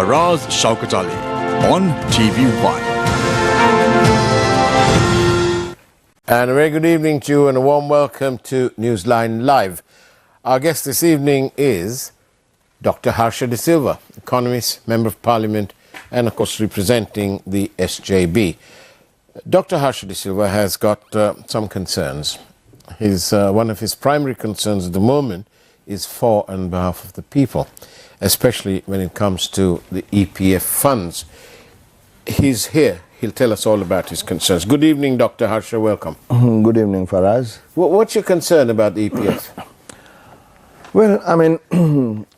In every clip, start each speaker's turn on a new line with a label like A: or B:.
A: Faraz Shaukat Ali on TV1.
B: And a very good evening to you and a warm welcome to Newsline Live. Our guest this evening is Dr. Harsha de Silva, economist, Member of Parliament, and of course representing the SJB. Dr. Harsha de Silva has got some concerns. One of his primary concerns at the moment is for and on behalf of the people, especially when it comes to the EPF funds. He's here. He'll tell us all about his concerns. Good evening, Dr. Harsha. Welcome.
C: Good evening, Faraz.
B: What's your concern about the EPF?
C: Well, I mean,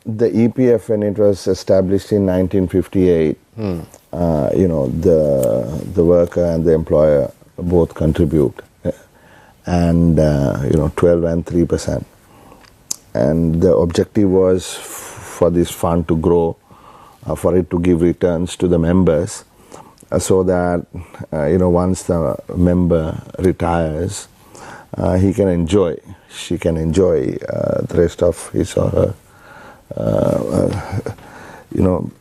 C: the EPF, when it was established in 1958, the worker and the employer both contribute, and 12 and 3%. And the objective was for this fund to grow, for it to give returns to the members, so that once the member retires, she can enjoy the rest of his or her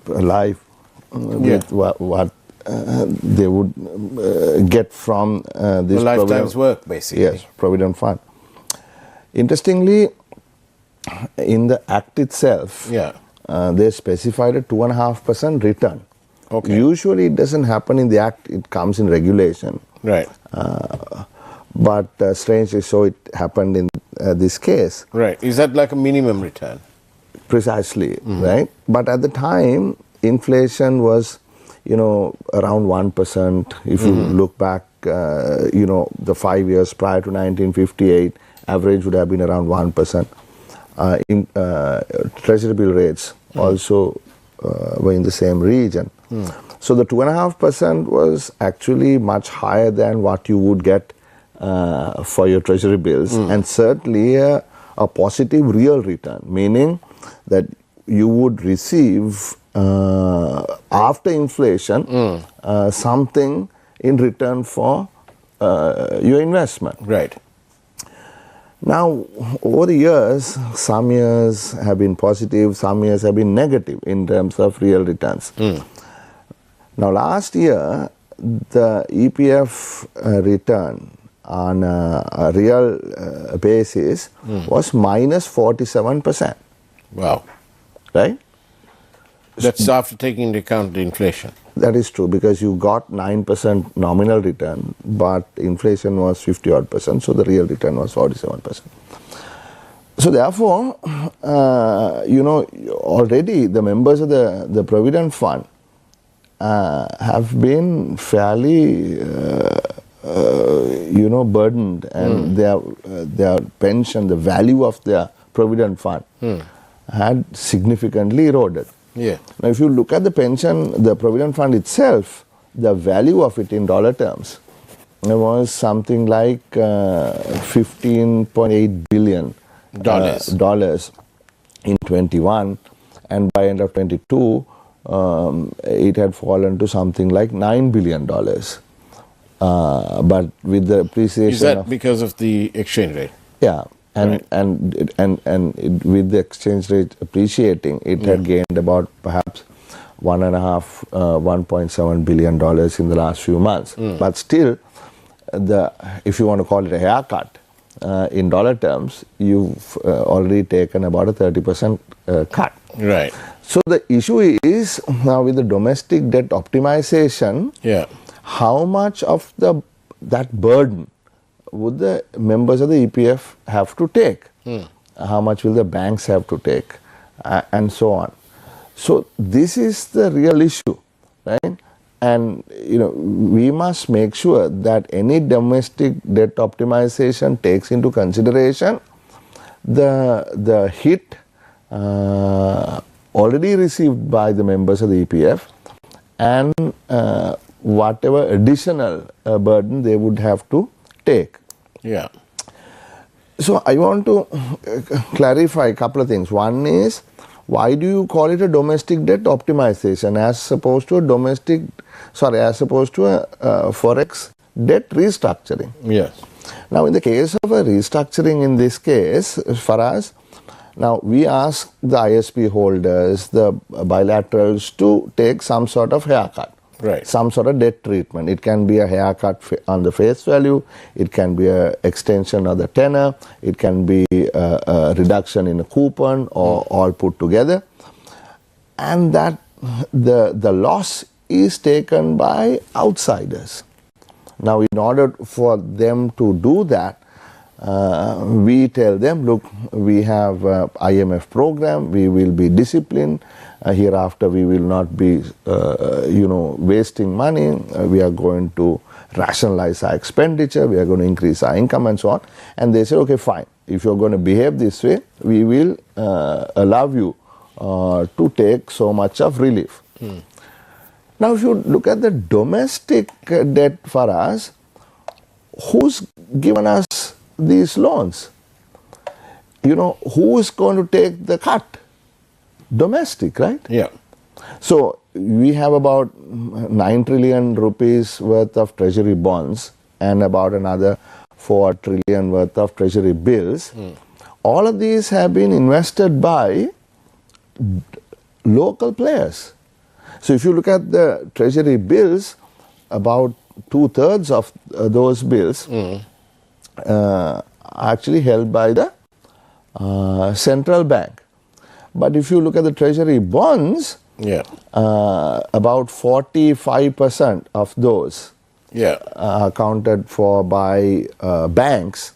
C: life with what they would get from this
B: lifetime's work, basically.
C: Yes, Provident Fund. Interestingly, in the Act itself, they specified a 2.5% return.
B: Okay.
C: Usually it doesn't happen in the Act, it comes in regulation.
B: Right.
C: But strangely so, it happened in this case.
B: Right. Is that like a minimum return?
C: Precisely, right? But at the time, inflation was, around 1%. If you look back, the 5 years prior to 1958, average would have been around 1%. Treasury bill rates also were in the same region. So the 2.5% was actually much higher than what you would get for your treasury bills, and certainly a positive real return, meaning that you would receive after inflation something in return for your investment.
B: Right.
C: Now, over the years, some years have been positive, some years have been negative in terms of real returns. Now, last year, the EPF return on a real basis was minus 47%.
B: Wow.
C: Right?
B: That's after taking into account the inflation.
C: That is true, because you got 9% nominal return, but inflation was 50-odd%, so the real return was 47%. So therefore, already the members of the Provident Fund have been fairly, burdened, and their pension, the value of their Provident Fund had significantly eroded.
B: Yeah.
C: Now, if you look at the pension, the Provident Fund itself, the value of it in dollar terms was something like $15.8 billion in 21, and by end of 22, it had fallen to something like $9 billion. But with the appreciation,
B: is that because of the exchange rate?
C: Yeah. And
B: right.
C: With the exchange rate appreciating, it had gained about perhaps $1.7 billion in the last few months. But still, if you want to call it a haircut, in dollar terms, you've already taken about a 30% cut.
B: Right.
C: So the issue is now with the domestic debt optimization, how much of that burden would the members of the EPF have to take? How much will the banks have to take? And so on. So this is the real issue, right? And we must make sure that any domestic debt optimization takes into consideration the hit already received by the members of the EPF and whatever additional burden they would have to take.
B: Yeah.
C: So I want to clarify a couple of things. One is, why do you call it a domestic debt optimization as opposed to a forex debt restructuring?
B: Yes.
C: Now, in the case of a restructuring, in this case, for us, Now, we ask the ISP holders, the bilaterals, to take some sort of haircut.
B: Right.
C: Some sort of debt treatment. It can be a haircut on the face value, it can be an extension of the tenor, it can be a reduction in a coupon, or all put together. And that the loss is taken by outsiders. Now, in order for them to do that, we tell them, look, we have IMF program, we will be disciplined, hereafter we will not be, wasting money, we are going to rationalize our expenditure, we are going to increase our income and so on. And they say, okay, fine, if you're going to behave this way, we will allow you to take so much of relief. Now, if you look at the domestic debt for us, who's given us these loans? Who is going to take the cut? Domestic, right?
B: Yeah.
C: So, we have about 9 trillion rupees worth of treasury bonds and about another 4 trillion worth of treasury bills. All of these have been invested by local players. So, if you look at the treasury bills, about 2/3 of those bills are actually held by the central bank. But if you look at the treasury bonds, about 45% of those are accounted for by banks,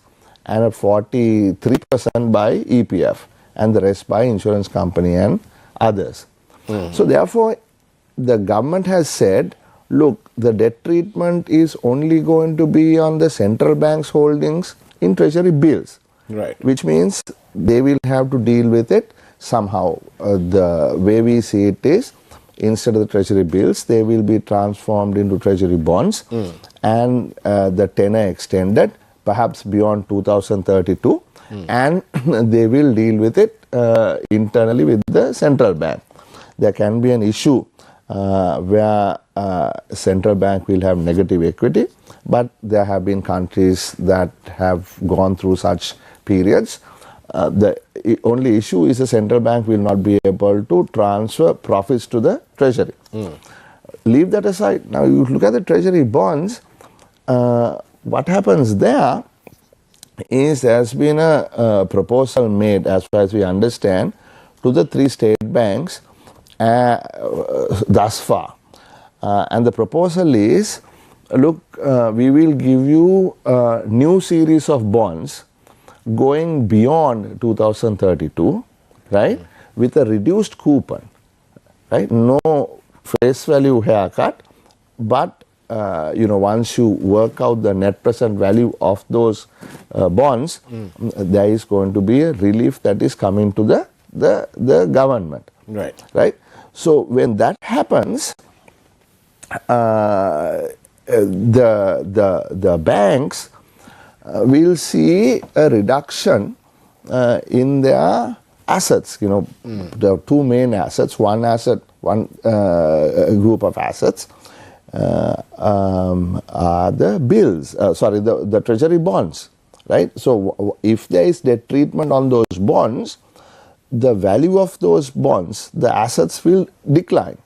C: and 43% by EPF, and the rest by insurance company and others. So therefore, the government has said, look, the debt treatment is only going to be on the central bank's holdings in treasury bills.
B: Right.
C: Which means they will have to deal with it somehow. The way we see it is, instead of the treasury bills, they will be transformed into treasury bonds, and the tenor extended perhaps beyond 2032, and they will deal with it internally with the central bank. There can be an issue where central bank will have negative equity, but there have been countries that have gone through such periods. The only issue is the central bank will not be able to transfer profits to the treasury. Leave that aside. Now, you look at the treasury bonds, what happens there is there has been a proposal made, as far as we understand, to the 3 state banks thus far. And the proposal is, look, we will give you a new series of bonds going beyond 2032, right, with a reduced coupon, right, no face value haircut, but once you work out the net present value of those bonds, there is going to be a relief that is coming to the government.
B: Right.
C: Right. So when that happens, the banks will see a reduction in their assets. There are 2 main assets. One group of assets are the bills. The treasury bonds. Right. So if there is debt treatment on those bonds, the value of those bonds, the assets will decline.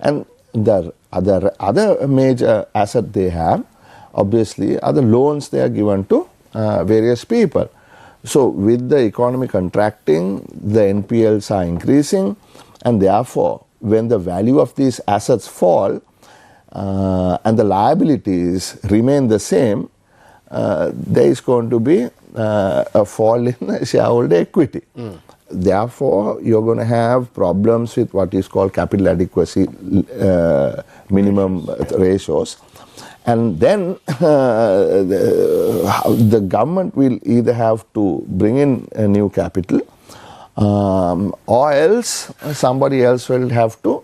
C: And the other major asset they have, obviously, are the loans they are given to various people. So with the economy contracting, the NPLs are increasing, and therefore, when the value of these assets fall and the liabilities remain the same, there is going to be a fall in shareholder equity. Therefore, you're going to have problems with what is called capital adequacy minimum ratios. And then the government will either have to bring in a new capital or else somebody else will have to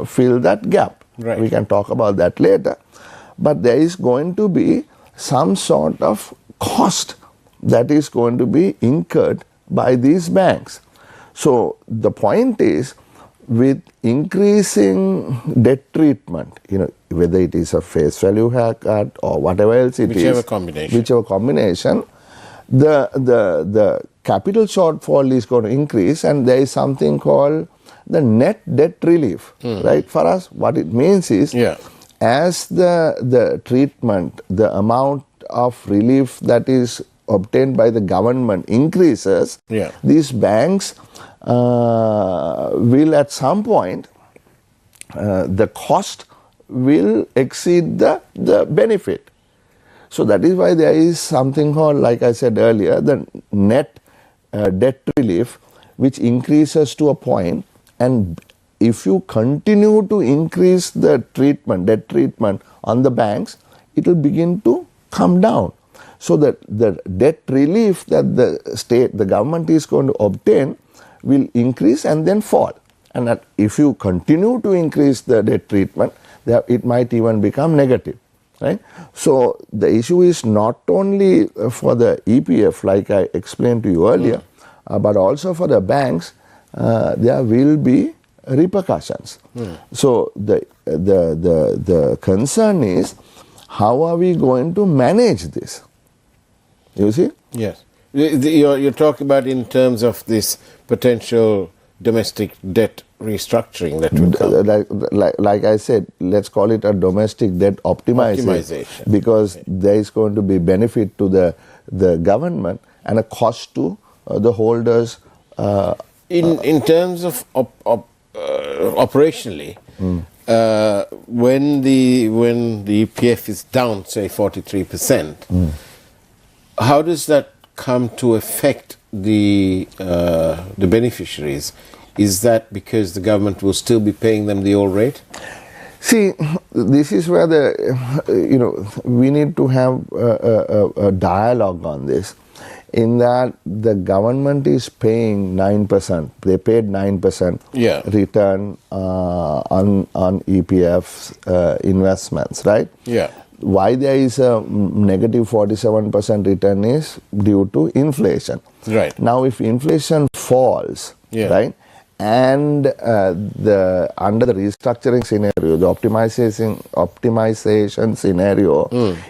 C: fill that gap.
B: Right.
C: We can talk about that later. But there is going to be some sort of cost that is going to be incurred by these banks. So the point is, with increasing debt treatment, whether it is a face value haircut or whatever else it is,
B: whichever combination,
C: the capital shortfall is going to increase, and there is something called the net debt relief, right? For us, what it means is, as the treatment, the amount of relief that is obtained by the government increases, these banks will at some point, the cost will exceed the benefit. So that is why there is something called, like I said earlier, the net debt relief, which increases to a point, and if you continue to increase the debt treatment on the banks, it will begin to come down. So that the debt relief that the government is going to obtain will increase and then fall. And that if you continue to increase the debt treatment, it might even become negative. Right? So the issue is not only for the EPF, like I explained to you earlier, but also for the banks, there will be repercussions. So the concern is, how are we going to manage this? You see?
B: Yes. You're talking about in terms of this potential domestic debt restructuring that will come.
C: Like I said, let's call it a domestic debt optimization. Because there is going to be benefit to the government and a cost to the holders.
B: In terms of operationally, when the EPF is down, say 43%, how does that come to affect the beneficiaries? Is that because the government will still be paying them the old rate?
C: See, this is where we need to have a dialogue on this. In that the government is paying 9%. They paid 9% return on EPF's investments, right?
B: Yeah.
C: Why there is a negative 47% return is due to inflation.
B: Right.
C: Now, if inflation falls, right, and under the restructuring scenario, the optimization scenario,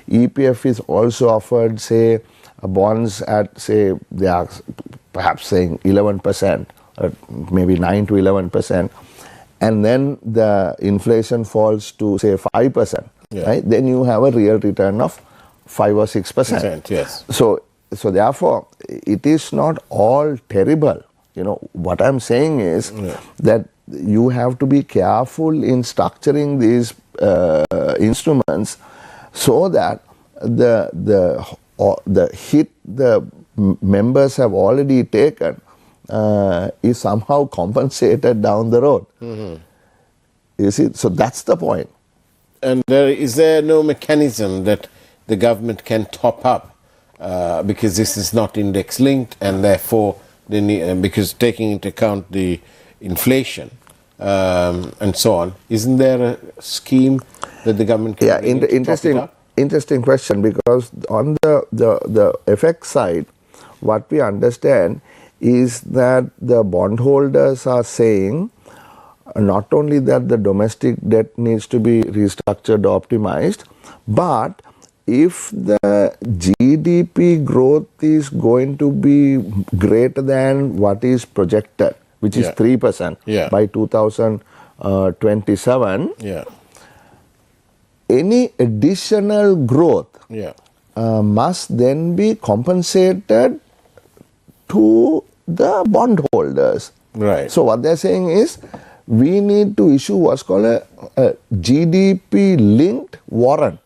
C: EPF is also offered, say, bonds at, say, they are perhaps saying 11%, or maybe 9 to 11%, and then the inflation falls to, say, 5%, right? Then you have a real return of 5 or 6%.
B: Yes.
C: So therefore, it is not all terrible. What I'm saying is that you have to be careful in structuring these instruments so that the hit the members have already taken is somehow compensated down the road. You see, so that's the point.
B: And is there no mechanism that the government can top up because this is not index linked, and therefore because taking into account the inflation and so on, isn't there a scheme that the government can
C: interesting question, because on the FX side, what we understand is that the bondholders are saying not only that the domestic debt needs to be restructured or optimized, but if the GDP growth is going to be greater than what is projected, which is 3% by 2027, any additional growth must then be compensated to the bondholders.
B: Right.
C: So what they're saying is, we need to issue what's called a GDP-linked warrant.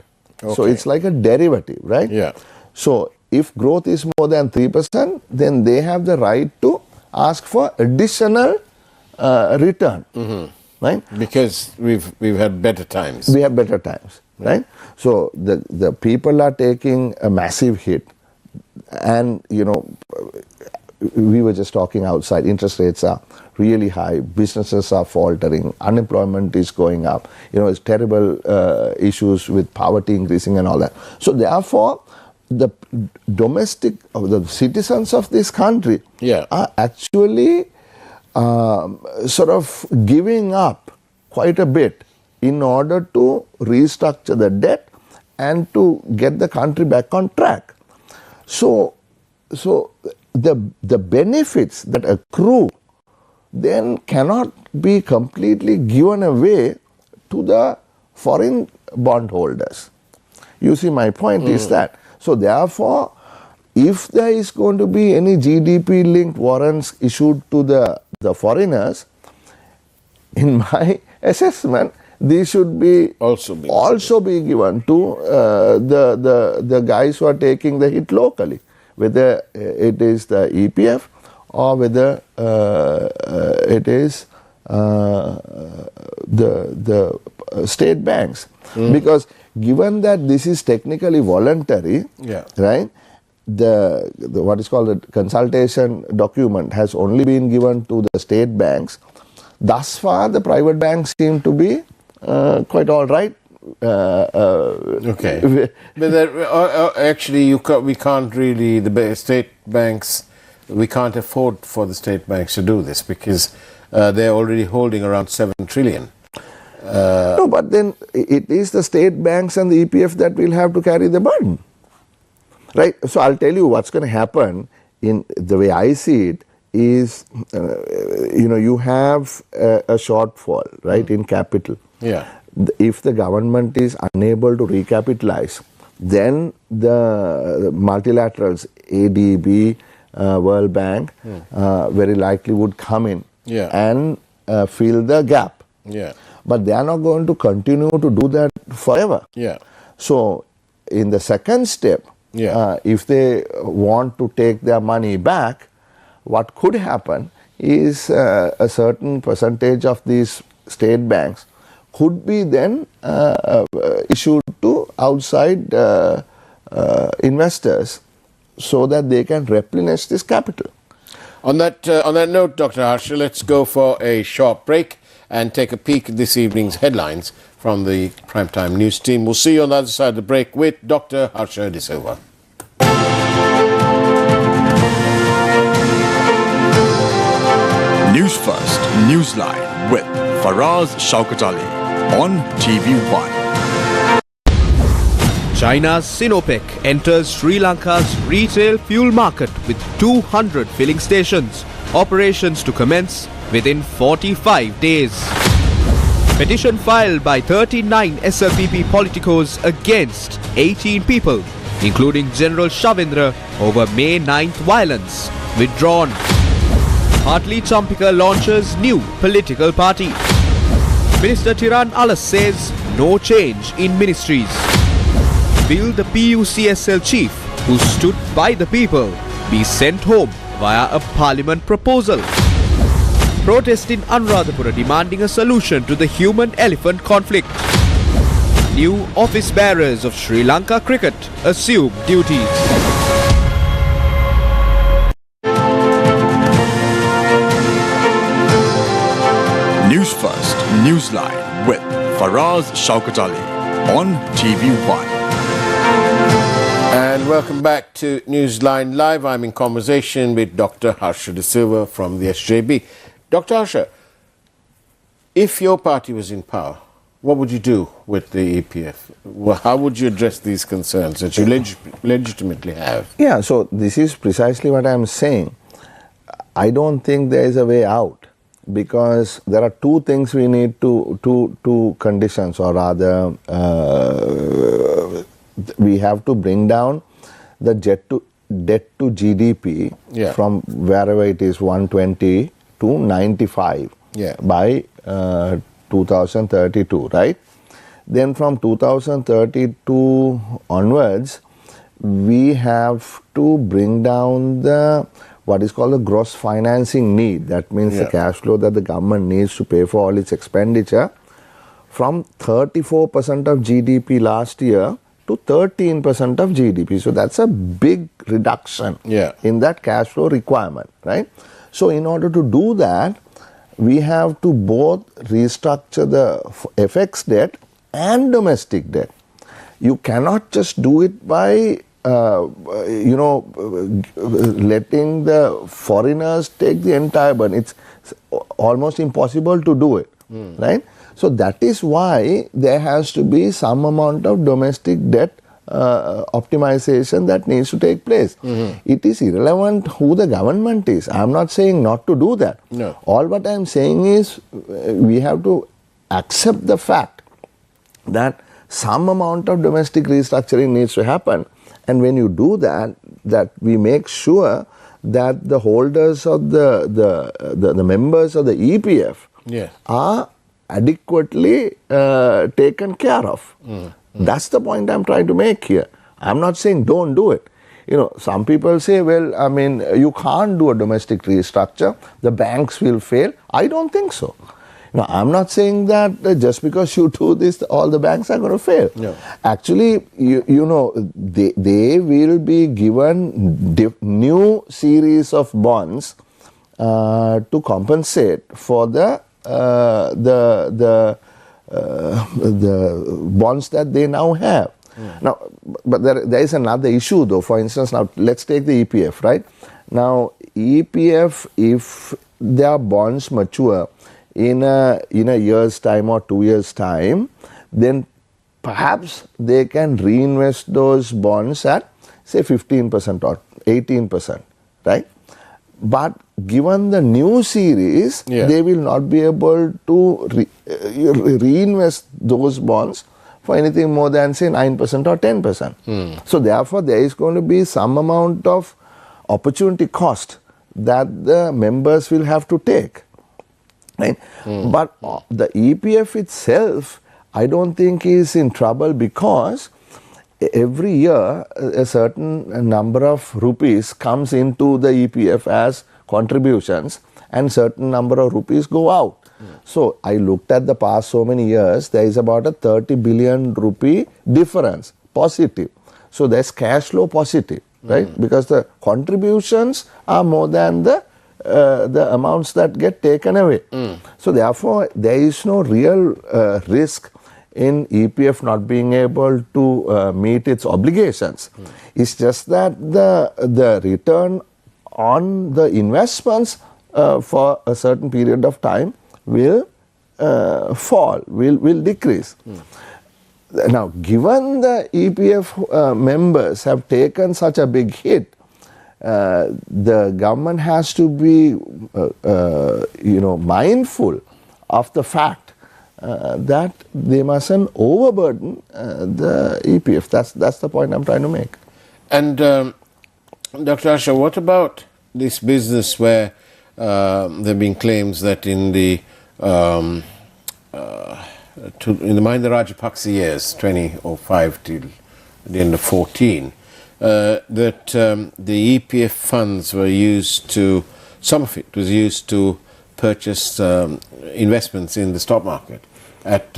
C: Okay. So it's like a derivative, right?
B: Yeah.
C: So if growth is more than 3%, then they have the right to ask for additional return, right?
B: Because we've had better times.
C: We have better times, right? So the people are taking a massive hit, and we were just talking outside. Interest rates are really high. Businesses are faltering. Unemployment is going up. It's terrible issues with poverty increasing and all that. So therefore, the citizens of this country are actually sort of giving up quite a bit in order to restructure the debt and to get the country back on track. So so the benefits that accrue then cannot be completely given away to the foreign bondholders. You see, my point is that. So therefore, if there is going to be any GDP-linked warrants issued to the foreigners, in my assessment, these should be also be given to the guys who are taking the hit locally, whether it is the EPF or whether it is the state banks. Because given that this is technically voluntary, right? The what is called the consultation document has only been given to the state banks. Thus far, the private banks seem to be quite all right.
B: Okay, but actually, we can't really state banks. We can't afford for the state banks to do this because they're already holding around 7 trillion.
C: No, but then it is the state banks and the EPF that will have to carry the burden. Right, so I'll tell you what's going to happen in the way I see it is, you have a shortfall, right, in capital.
B: Yeah.
C: If the government is unable to recapitalize, then the multilaterals, ADB, World Bank, very likely would come in and fill the gap.
B: Yeah.
C: But they are not going to continue to do that forever.
B: Yeah.
C: So in the second step, if they want to take their money back, what could happen is a certain percentage of these state banks could be then issued to outside investors so that they can replenish this capital.
B: On that note, Dr. Harsha, let's go for a short break and take a peek at this evening's headlines from the Primetime News team. We'll see you on the other side of the break with Dr. Harsha de Silva.
A: News First, Newsline with Faraz Shaukat Ali on TV1.
D: China's Sinopec enters Sri Lanka's retail fuel market with 200 filling stations. Operations to commence within 45 days. Petition filed by 39 SLPP politicos against 18 people, including General Shavindra, over May 9th violence, withdrawn. Hartley Champika launches new political party. Minister Tiran Alas says no change in ministries. Will the PUCSL chief, who stood by the people, be sent home via a parliament proposal? Protest in Anuradhapura demanding a solution to the human-elephant conflict. New office bearers of Sri Lanka cricket assume duties.
A: News First, Newsline with Faraz Shaukat Ali on TV1.
B: And welcome back to Newsline Live. I'm in conversation with Dr. Harsha de Silva from the SJB. Dr. Harsha, if your party was in power, what would you do with the EPF? Well, how would you address these concerns that you legitimately have?
C: Yeah, so this is precisely what I'm saying. I don't think there is a way out because there are two things we need two conditions, or rather we have to bring down the debt to GDP from wherever it is 120 to 95 by 2032, right? Then from 2032 onwards, we have to bring down the what is called the gross financing need. That means the cash flow that the government needs to pay for all its expenditure from 34% of GDP last year to 13% of GDP. So that's a big reduction in that cash flow requirement, right? So in order to do that, we have to both restructure the FX debt and domestic debt. You cannot just do it by letting the foreigners take the entire burden. It's almost impossible to do it, right? So that is why there has to be some amount of domestic debt optimization that needs to take place. It is irrelevant who the government is. I'm not saying not to do that.
B: No.
C: All what I'm saying is we have to accept the fact that some amount of domestic restructuring needs to happen, and when you do that, that we make sure that the holders of the members of the EPF are adequately taken care of. That's the point I'm trying to make here. I'm not saying don't do it. You know, some people say, well, I mean, you can't do a domestic restructure, the banks will fail. I don't think so. Now, I'm not saying that just because you do this, all the banks are going to fail.
B: No.
C: Actually, you know, they will be given new series of bonds to compensate for the bonds that they now have. Now, but there is another issue though. For instance, now let's take the EPF, right? Now, EPF, if their bonds mature in a year's time or 2 years' time, then perhaps they can reinvest those bonds at say 15% or 18%, right? But given the new series, they will not be able to reinvest those bonds for anything more than say 9% or 10%. So therefore, there is going to be some amount of opportunity cost that the members will have to take. Right? But the EPF itself, I don't think is in trouble, because every year a certain number of rupees comes into the EPF as contributions and certain number of rupees go out. So I looked at the past so many years, there is about a 30 billion rupee difference, positive. So there's cash flow positive, right? Because the contributions are more than the amounts that get taken away. So therefore, there is no real risk in EPF not being able to meet its obligations. It's just that the return on the investments for a certain period of time will fall, will decrease. Now, given the EPF members have taken such a big hit, the government has to be, mindful of the fact that they mustn't overburden the EPF. That's the point I'm trying to make.
B: And Dr. Harsha, what about this business where there have been claims that in the Mahinda Rajapaksa years, 2005 till the end of 14, that the EPF funds were used to, some of it was used to purchase investments in the stock market at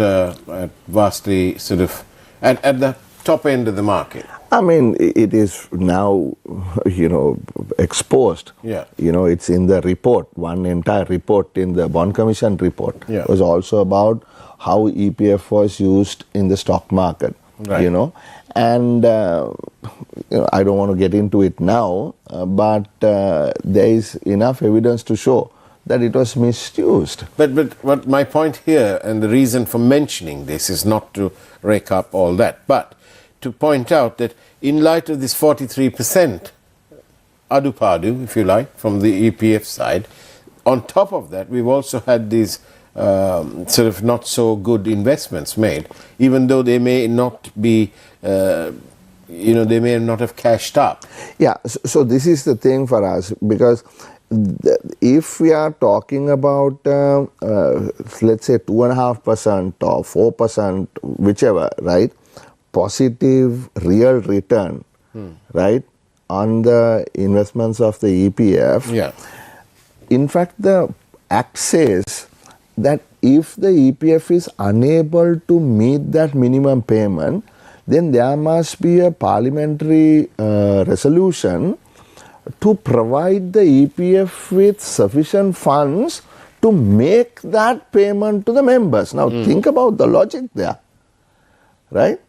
B: vastly sort of, at the top end of the market.
C: I mean, it is now, exposed.
B: Yeah.
C: It's in the report. One entire report in the Bond Commission report was also about how EPF was used in the stock market.
B: Right.
C: And I don't want to get into it now, but there is enough evidence to show that it was misused.
B: But what my point here, and the reason for mentioning this, is not to rake up all that, but to point out that in light of this 43% adupadu, if you like, from the EPF side, on top of that, we've also had these sort of not so good investments made, even though they may not be, they may not have cashed up.
C: Yeah, so this is the thing for us, because if we are talking about, let's say 2.5% or 4%, whichever, right, positive real return, right, on the investments of the EPF.
B: Yeah.
C: In fact, the Act says that if the EPF is unable to meet that minimum payment, then there must be a parliamentary resolution to provide the EPF with sufficient funds to make that payment to the members. Now, think about the logic there, right?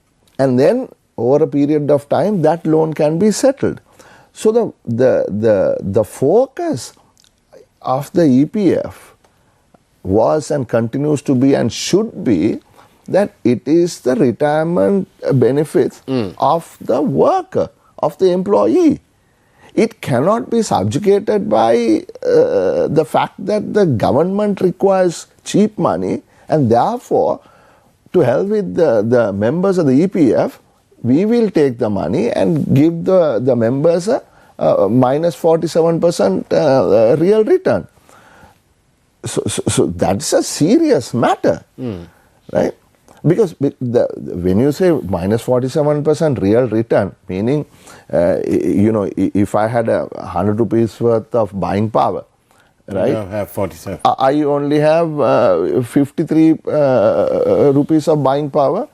C: And then, over a period of time, that loan can be settled. So, the focus of the EPF was and continues to be and should be that it is the retirement benefits of the worker, of the employee. It cannot be subjugated by the fact that the government requires cheap money, and therefore, to hell with the members of the EPF, we will take the money and give the members a minus 47% real return. So that's a serious matter, right? Because when you say minus 47% real return, meaning, if I had 100 rupees worth of buying power, right?
B: I have 47.
C: I only have 53 rupees of buying power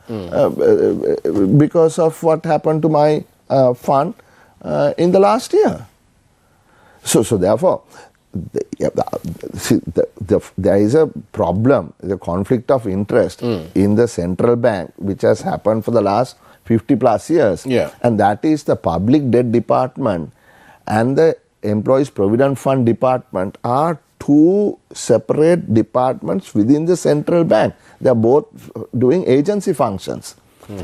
C: because of what happened to my fund in the last year. So therefore, there is a problem, the conflict of interest in the central bank, which has happened for the last 50 plus years.
B: Yeah.
C: And that is the public debt department and the employees provident fund department are two separate departments within the central bank. They are both doing agency functions.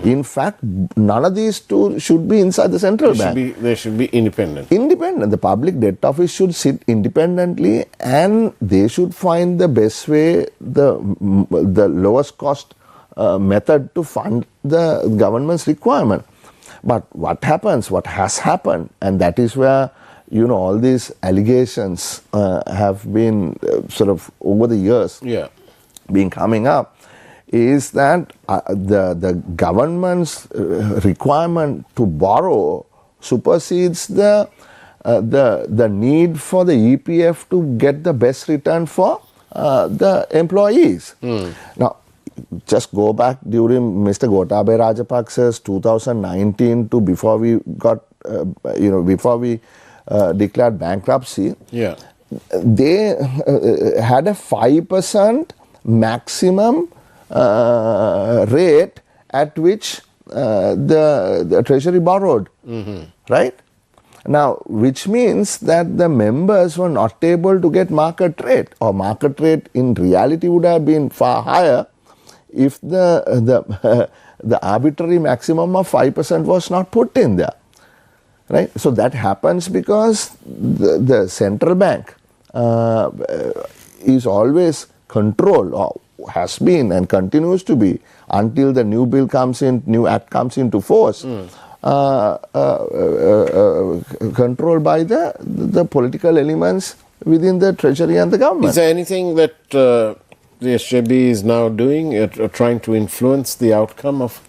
C: In fact, none of these two should be inside the central bank.
B: They should be independent.
C: Independent. The public debt office should sit independently, and they should find the best way, the lowest cost method to fund the government's requirement. But what has happened, and that is where all these allegations have been sort of over the years been coming up, is that the government's requirement to borrow supersedes the need for the EPF to get the best return for the employees. Now, just go back during Mr. Gotabaya Rajapaksa's 2019 to before we got, before we declared bankruptcy.
B: Yeah.
C: They had a 5% maximum rate at which the Treasury borrowed, right? Now, which means that the members were not able to get market rate, or market rate in reality would have been far higher if the arbitrary maximum of 5% was not put in there, right? So that happens because the central bank is always controlled, or has been and continues to be until the new bill comes in, new act comes into force, controlled by the political elements within the treasury and the government.
B: Is there anything that the SJB is now doing, trying to influence the outcome of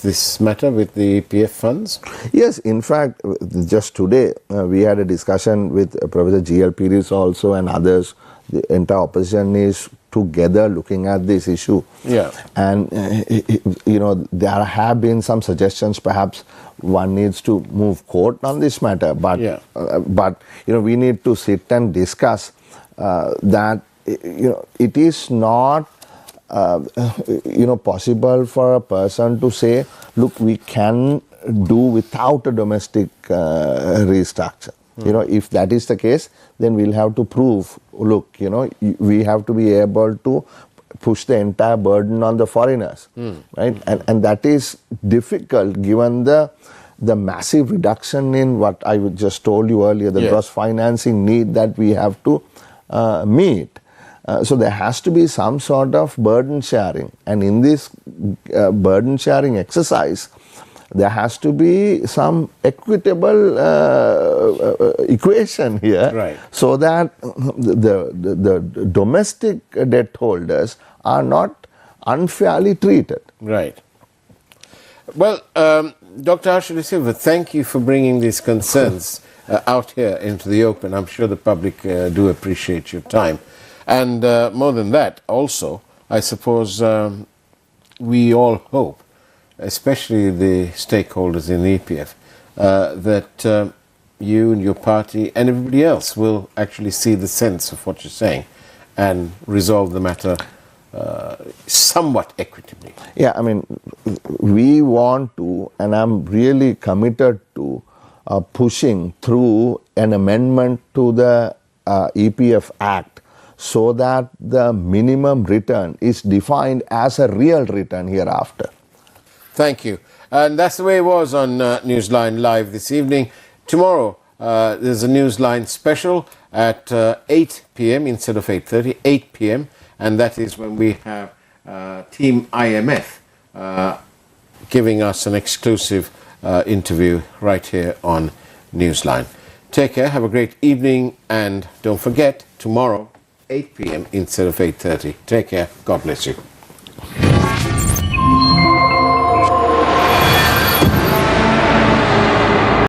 B: this matter with the EPF funds?
C: Yes, in fact, just today we had a discussion with Professor G.L. Pires also and others. The entire opposition is together looking at this issue.
B: Yeah.
C: And, there have been some suggestions, perhaps one needs to move court on this matter. But, we need to sit and discuss that, it is not, possible for a person to say, look, we can do without a domestic restructure. If that is the case, then we'll have to prove, look, we have to be able to push the entire burden on the foreigners, right? And that is difficult given the massive reduction in what I just told you earlier, the gross financing need that we have to meet. So there has to be some sort of burden sharing. And in this burden sharing exercise, there has to be some equitable equation here,
B: right,
C: so that the domestic debt holders are not unfairly treated.
B: Right. Well, Dr. Harsha de Silva, thank you for bringing these concerns out here into the open. I'm sure the public do appreciate your time. And more than that, also, I suppose we all hope, especially the stakeholders in the EPF, that you and your party and everybody else will actually see the sense of what you're saying and resolve the matter somewhat equitably.
C: Yeah, I mean, we want to, and I'm really committed to pushing through an amendment to the EPF Act so that the minimum return is defined as a real return hereafter.
B: Thank you. And that's the way it was on Newsline Live this evening. Tomorrow, there's a Newsline special at 8 p.m. instead of 8:30, 8 p.m. And that is when we have Team IMF giving us an exclusive interview right here on Newsline. Take care, have a great evening, and don't forget, tomorrow, 8 p.m. instead of 8:30. Take care. God bless you.